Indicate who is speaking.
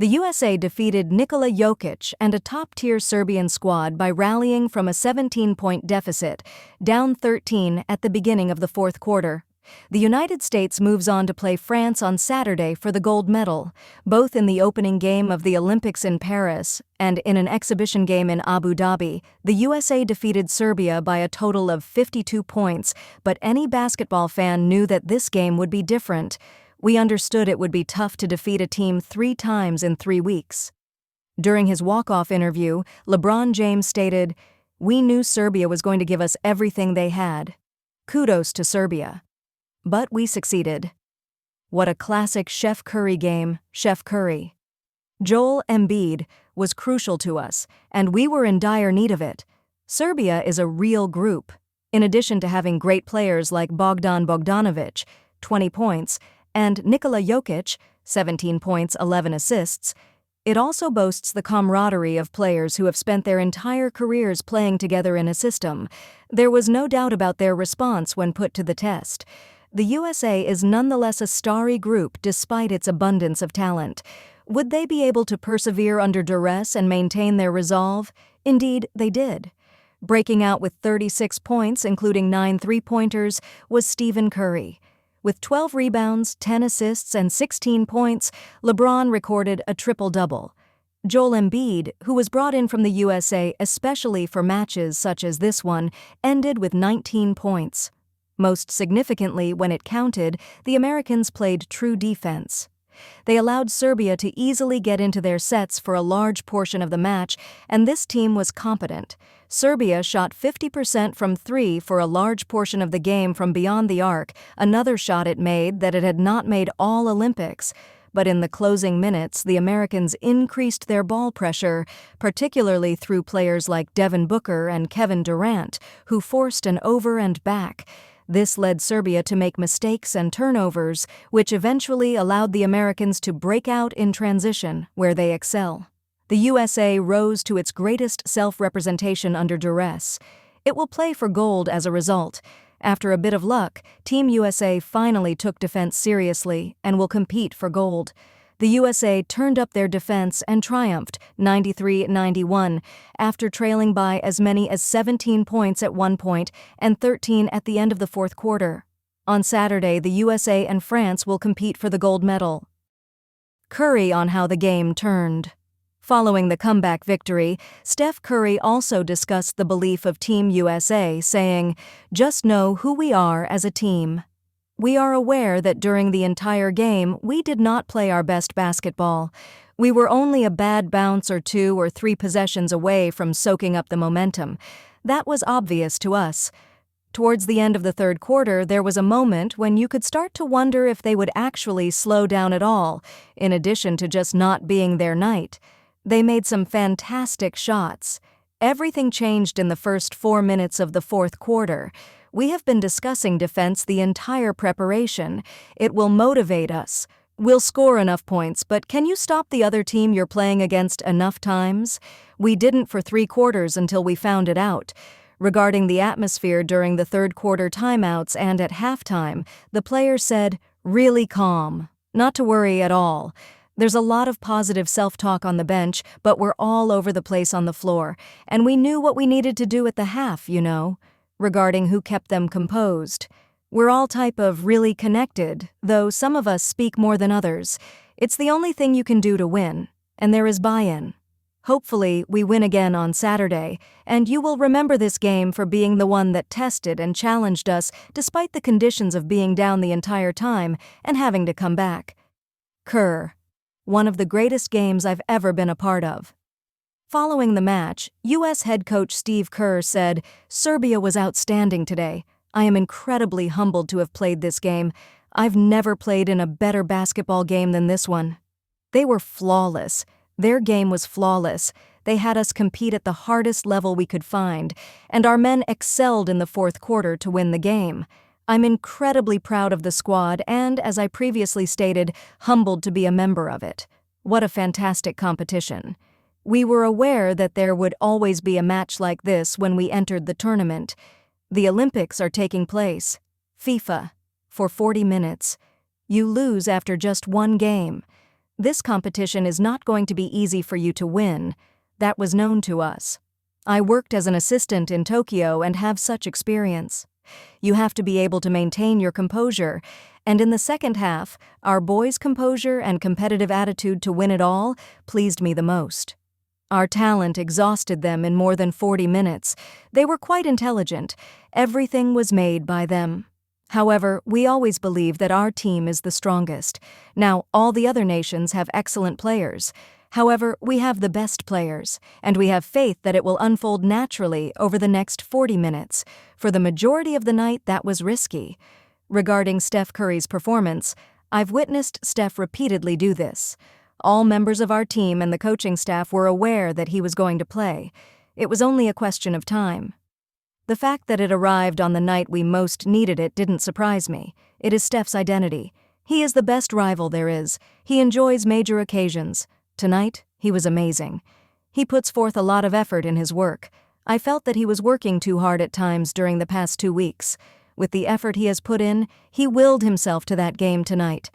Speaker 1: The USA defeated Nikola Jokic and a top-tier Serbian squad by rallying from a 17-point deficit, down 13 at the beginning of the fourth quarter. The United States moves on to play France on Saturday for the gold medal, both in the opening game of the Olympics in Paris and in an exhibition game in Abu Dhabi. The USA defeated Serbia by a total of 52 points, but any basketball fan knew that this game would be different. We understood it would be tough to defeat a team 3 times in 3 weeks. During his walk-off interview, LeBron James stated, "We knew Serbia was going to give us everything they had. Kudos to Serbia. But we succeeded." What a classic Chef Curry game, Chef Curry. Joel Embiid was crucial to us, and we were in dire need of it. Serbia is a real group. In addition to having great players like Bogdan Bogdanovic, 20 points, and Nikola Jokic, 17 points, 11 assists, it also boasts the camaraderie of players who have spent their entire careers playing together in a system. There was no doubt about their response when put to the test. The USA is nonetheless a starry group despite its abundance of talent. Would they be able to persevere under duress and maintain their resolve? Indeed, they did. Breaking out with 36 points, including 9 three-pointers, was Stephen Curry. With 12 rebounds, 10 assists, and 16 points, LeBron recorded a triple-double. Joel Embiid, who was brought in from the USA especially for matches such as this one, ended with 19 points. Most significantly, when it counted, the Americans played true defense. They allowed Serbia to easily get into their sets for a large portion of the match, and this team was competent. Serbia shot 50% from 3 for a large portion of the game from beyond the arc, another shot it made that it had not made all Olympics. But in the closing minutes, the Americans increased their ball pressure, particularly through players like Devin Booker and Kevin Durant, who forced an over and back. This led Serbia to make mistakes and turnovers, which eventually allowed the Americans to break out in transition, where they excel. The USA rose to its greatest self-representation under duress. It will play for gold as a result. After a bit of luck, Team USA finally took defense seriously and will compete for gold. The USA turned up their defense and triumphed 93-91 after trailing by as many as 17 points at one point and 13 at the end of the fourth quarter. On Saturday, the USA and France will compete for the gold medal. Curry on how the game turned. Following the comeback victory, Steph Curry also discussed the belief of Team USA, saying, "Just know who we are as a team. We are aware that during the entire game, we did not play our best basketball. We were only a bad bounce or 2 or 3 possessions away from soaking up the momentum. That was obvious to us. Towards the end of the third quarter, there was a moment when you could start to wonder if they would actually slow down at all, in addition to just not being their night. They made some fantastic shots. Everything changed in the first 4 minutes of the fourth quarter. We have been discussing defense the entire preparation. It will motivate us. We'll score enough points, but can you stop the other team you're playing against enough times? We didn't for 3 quarters until we found it out." Regarding the atmosphere during the third quarter timeouts and at halftime, the player said, "Really calm. Not to worry at all. There's a lot of positive self-talk on the bench, but we're all over the place on the floor, and we knew what we needed to do at the half, you know." Regarding who kept them composed, "We're all type of really connected, though some of us speak more than others. It's the only thing you can do to win, and there is buy-in. Hopefully, we win again on Saturday, and you will remember this game for being the one that tested and challenged us despite the conditions of being down the entire time and having to come back." Kerr. One of the greatest games I've ever been a part of. Following the match, U.S. head coach Steve Kerr said, "Serbia was outstanding today. I am incredibly humbled to have played this game. I've never played in a better basketball game than this one. They were flawless. Their game was flawless. They had us compete at the hardest level we could find, and our men excelled in the fourth quarter to win the game. I'm incredibly proud of the squad and, as I previously stated, humbled to be a member of it. What a fantastic competition. We were aware that there would always be a match like this when we entered the tournament. The Olympics are taking place. FIFA. For 40 minutes. You lose after just one game. This competition is not going to be easy for you to win. That was known to us. I worked as an assistant in Tokyo and have such experience. You have to be able to maintain your composure, and in the second half, our boys' composure and competitive attitude to win it all pleased me the most. Our talent exhausted them in more than 40 minutes. They were quite intelligent. Everything was made by them. However, we always believe that our team is the strongest. Now, all the other nations have excellent players. However, we have the best players, and we have faith that it will unfold naturally over the next 40 minutes. For the majority of the night, that was risky. Regarding Steph Curry's performance, I've witnessed Steph repeatedly do this. All members of our team and the coaching staff were aware that he was going to play. It was only a question of time. The fact that it arrived on the night we most needed it didn't surprise me. It is Steph's identity. He is the best rival there is. He enjoys major occasions. Tonight, he was amazing. He puts forth a lot of effort in his work. I felt that he was working too hard at times during the past 2 weeks. With the effort he has put in, he willed himself to that game tonight.